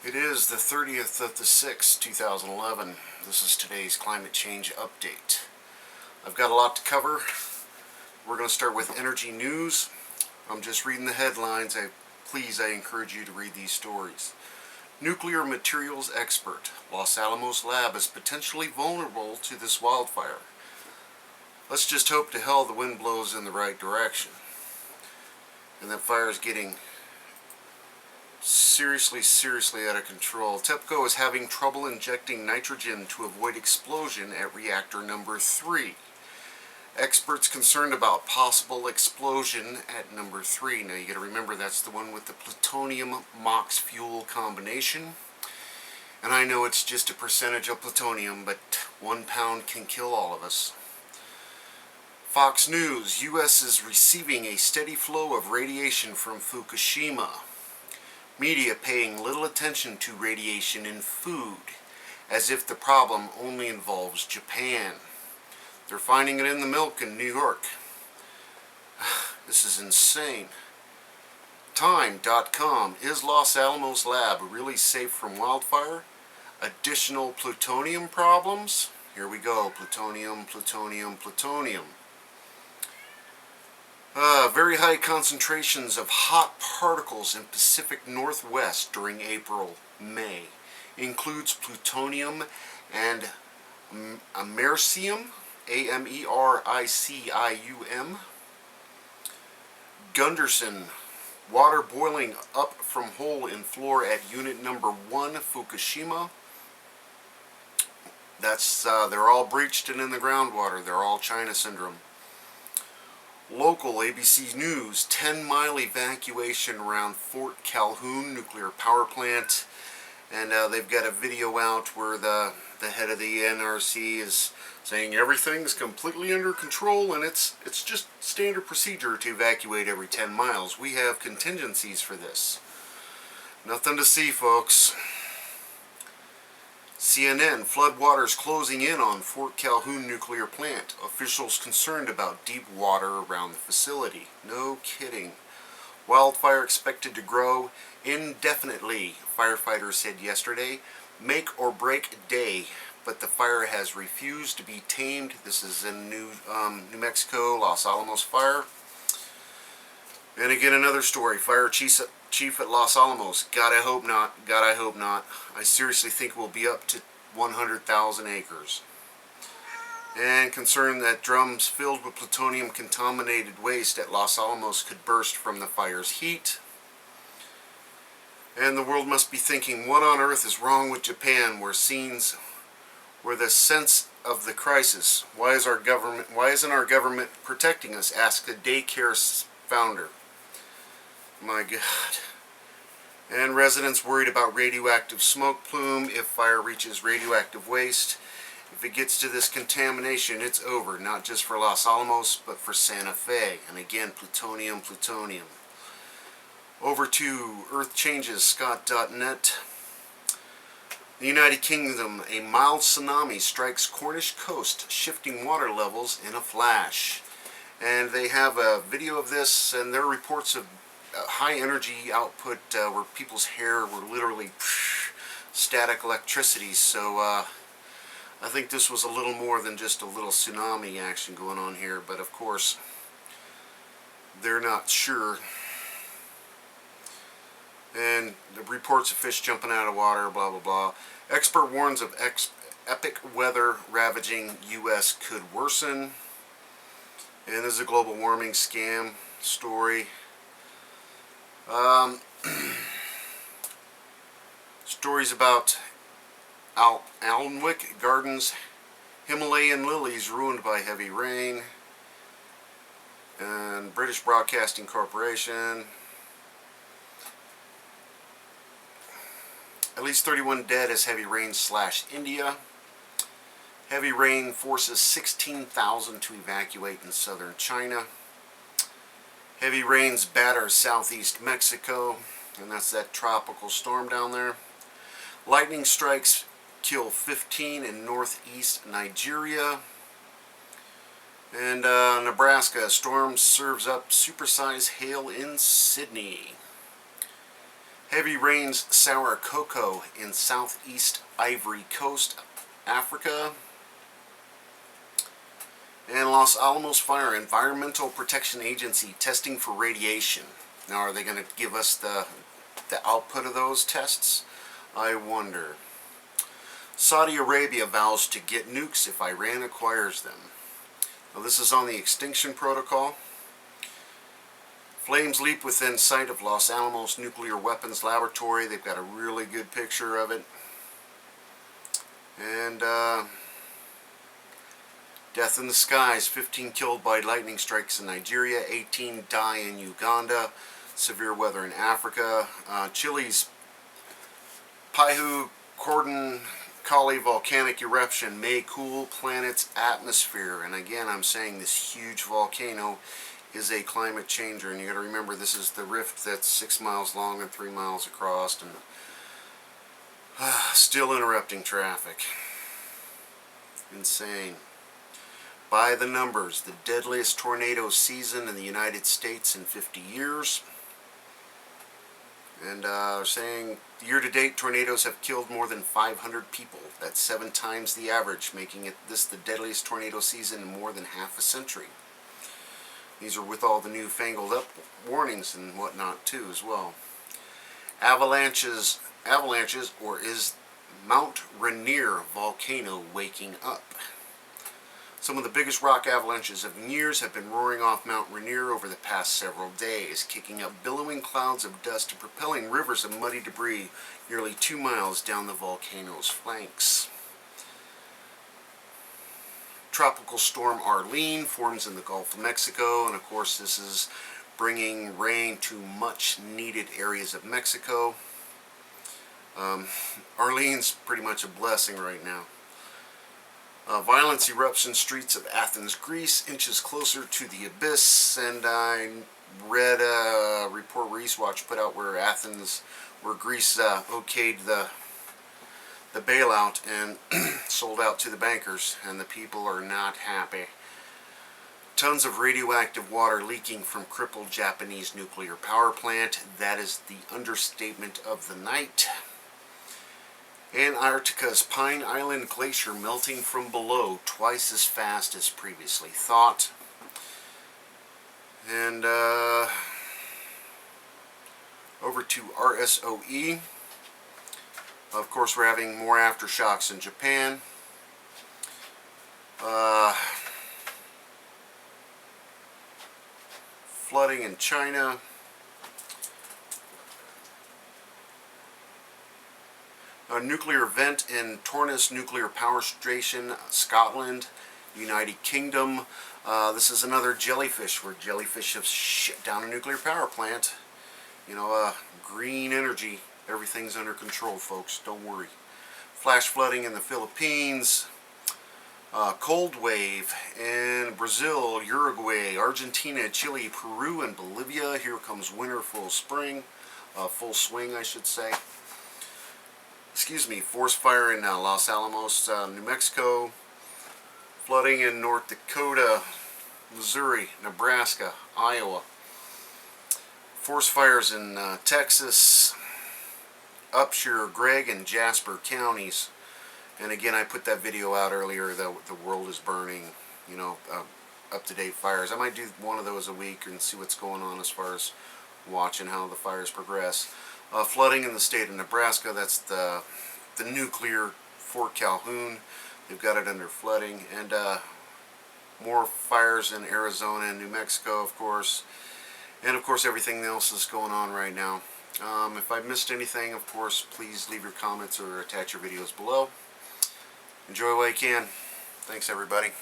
It is the 30th of the 6th, 2011. This is today's climate change update. I've got a lot to cover. We're going to start with energy news. I'm just reading the headlines. I encourage you to read these stories. Nuclear materials expert. Los Alamos lab is potentially vulnerable to this wildfire. Let's just hope to hell the wind blows in the right direction. And that fire is getting seriously out of control. TEPCO is having trouble injecting nitrogen to avoid explosion at reactor number 3. Experts concerned about possible explosion at number 3. Now you got to remember that's the one with the plutonium MOX fuel combination. And I know it's just a percentage of plutonium, but 1 pound can kill all of us. Fox News, U.S. is receiving a steady flow of radiation from Fukushima. Media paying little attention to radiation in food, as if the problem only involves Japan. They're finding it in the milk in New York. This is insane. Time.com, is Los Alamos lab really safe from wildfire? Additional plutonium problems? Here we go, plutonium. Very high concentrations of hot particles in Pacific Northwest during April-May. Includes plutonium and americium, A-M-E-R-I-C-I-U-M. Gunderson, water boiling up from hole in floor at unit number 1, Fukushima. That's, they're all breached and in the groundwater. They're all China syndrome. Local ABC News, 10-mile evacuation around Fort Calhoun nuclear power plant. And they've got a video out where the head of the NRC is saying everything's completely under control and it's just standard procedure to evacuate every 10 miles. We have contingencies for this. Nothing to see, folks. CNN, floodwaters closing in on Fort Calhoun nuclear plant. Officials concerned about deep water around the facility. No kidding. Wildfire expected to grow indefinitely, firefighters said yesterday. Make or break day, but the fire has refused to be tamed. This is in New Mexico, Los Alamos fire. And again, another story. Fire chief at Los Alamos. God, I hope not. I seriously think we'll be up to 100,000 acres. And concerned that drums filled with plutonium-contaminated waste at Los Alamos could burst from the fire's heat. And the world must be thinking, what on earth is wrong with Japan, where the sense of the crisis? Why isn't our government protecting us? Asked a daycare founder. My God. And residents worried about radioactive smoke plume if fire reaches radioactive waste. If it gets to this contamination, it's over, not just for Los Alamos, but for Santa Fe. And again, plutonium. Over to Earth Changes, Scott.net. The United Kingdom, a mild tsunami strikes Cornish coast, shifting water levels in a flash. And they have a video of this, and there are reports of high energy output where people's hair were literally static electricity. So I think this was a little more than just a little tsunami action going on here, but of course they're not sure. And the reports of fish jumping out of water, blah blah blah. Expert warns of epic weather ravaging U.S. could worsen. And this is a global warming scam story. Stories about Alnwick Gardens, Himalayan lilies ruined by heavy rain, and British Broadcasting Corporation. At least 31 dead as heavy rain slashed India. Heavy rain forces 16,000 to evacuate in southern China. Heavy rains batter southeast Mexico, and that's that tropical storm down there. Lightning strikes kill 15 in northeast Nigeria. And Nebraska, a storm serves up supersized hail in Sydney. Heavy rains sour cocoa in southeast Ivory Coast, Africa. And Los Alamos Fire, Environmental Protection Agency testing for radiation. Now, are they going to give us the output of those tests? I wonder. Saudi Arabia vows to get nukes if Iran acquires them. Now, this is on the extinction protocol. Flames leap within sight of Los Alamos Nuclear Weapons Laboratory. They've got a really good picture of it. And death in the skies. 15 killed by lightning strikes in Nigeria. 18 die in Uganda. Severe weather in Africa. Chile's Paihu Cordon Kali volcanic eruption may cool planet's atmosphere. And again, I'm saying this huge volcano is a climate changer, and you got to remember this is the rift that's 6 miles long and 3 miles across, and still interrupting traffic. Insane. By the numbers, the deadliest tornado season in the United States in 50 years. And saying year-to-date tornadoes have killed more than 500 people. That's 7 times the average, making this the deadliest tornado season in more than half a century. These are with all the newfangled up warnings and whatnot too as well. Avalanches, or is Mount Rainier volcano waking up? Some of the biggest rock avalanches of years have been roaring off Mount Rainier over the past several days, kicking up billowing clouds of dust and propelling rivers of muddy debris nearly 2 miles down the volcano's flanks. Tropical storm Arlene forms in the Gulf of Mexico, and of course this is bringing rain to much needed areas of Mexico. Arlene's pretty much a blessing right now. Violence erupts in streets of Athens, Greece, inches closer to the abyss. And I read a report where Eastwatch put out where Greece okayed the bailout and sold out to the bankers, and the people are not happy. Tons of radioactive water leaking from crippled Japanese nuclear power plant. That is the understatement of the night. Antarctica's Pine Island Glacier melting from below twice as fast as previously thought. And over to RSOE. Of course, we're having more aftershocks in Japan. Flooding in China. A nuclear vent in Torness Nuclear Power Station, Scotland, United Kingdom. This is another jellyfish, where jellyfish have shut down a nuclear power plant. You know, green energy. Everything's under control, folks. Don't worry. Flash flooding in the Philippines. Cold wave in Brazil, Uruguay, Argentina, Chile, Peru, and Bolivia. Here comes winter full swing, I should say. Forest fire in Los Alamos, New Mexico. Flooding in North Dakota, Missouri, Nebraska, Iowa. Forest fires in Texas, Upshur, Gregg, and Jasper counties. And again, I put that video out earlier that the world is burning, up-to-date fires. I might do one of those a week and see what's going on as far as watching how the fires progress. Flooding in the state of Nebraska, that's the nuclear Fort Calhoun. They've got it under flooding. And more fires in Arizona and New Mexico, of course. And of course, everything else is going on right now. If I missed anything, of course, please leave your comments or attach your videos below. Enjoy while you can. Thanks, everybody.